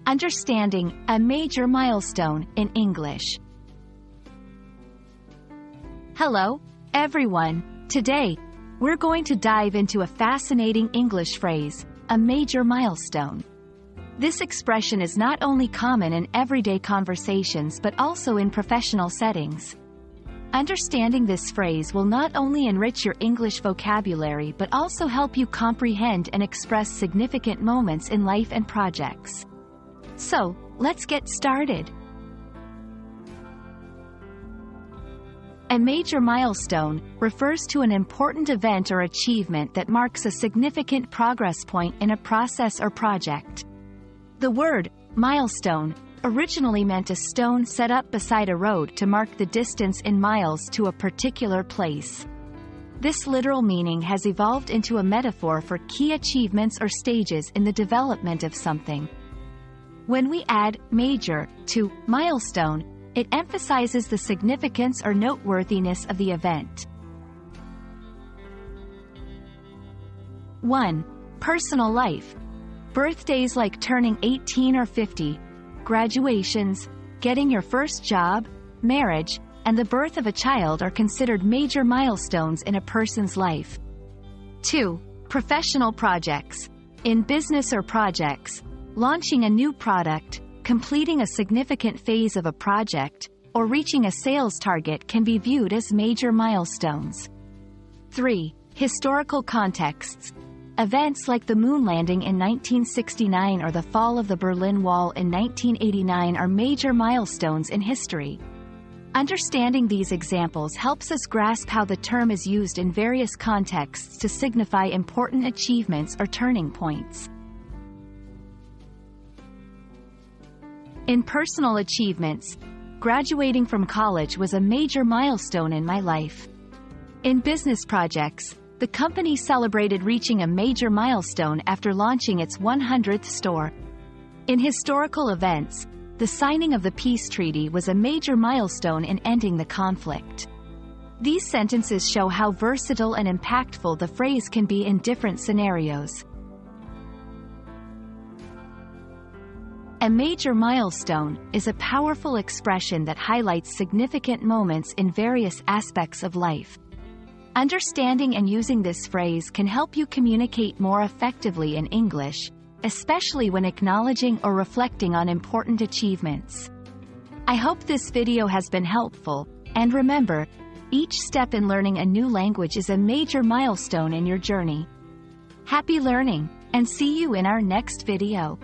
Understanding a major milestone in English. Hello, everyone. Today, we're going to dive into a fascinating English phrase, a major milestone. This expression is not only common in everyday conversations but also in professional settings. Understanding this phrase will not only enrich your English vocabulary but also help you comprehend and express significant moments in life and projects. So, let's get started. A major milestone refers to an important event or achievement that marks a significant progress point in a process or project. The word milestone originally meant a stone set up beside a road to mark the distance in miles to a particular place. This literal meaning has evolved into a metaphor for key achievements or stages in the development of something. When we add major to milestone, it emphasizes the significance or noteworthiness of the event. 1. Personal life. Birthdays like turning 18 or 50, graduations, getting your first job, marriage, and the birth of a child are considered major milestones in a person's life. 2. Professional projects. In business or projects, launching a new product, completing a significant phase of a project, or reaching a sales target can be viewed as major milestones. 3. Historical contexts. Events like the moon landing in 1969 or the fall of the Berlin Wall in 1989 are major milestones in history. Understanding these examples helps us grasp how the term is used in various contexts to signify important achievements or turning points. In personal achievements, graduating from college was a major milestone in my life. In business projects, the company celebrated reaching a major milestone after launching its 100th store. In historical events, the signing of the peace treaty was a major milestone in ending the conflict. These sentences show how versatile and impactful the phrase can be in different scenarios. A major milestone is a powerful expression that highlights significant moments in various aspects of life. Understanding and using this phrase can help you communicate more effectively in English, especially when acknowledging or reflecting on important achievements. I hope this video has been helpful, and remember, each step in learning a new language is a major milestone in your journey. Happy learning, and see you in our next video.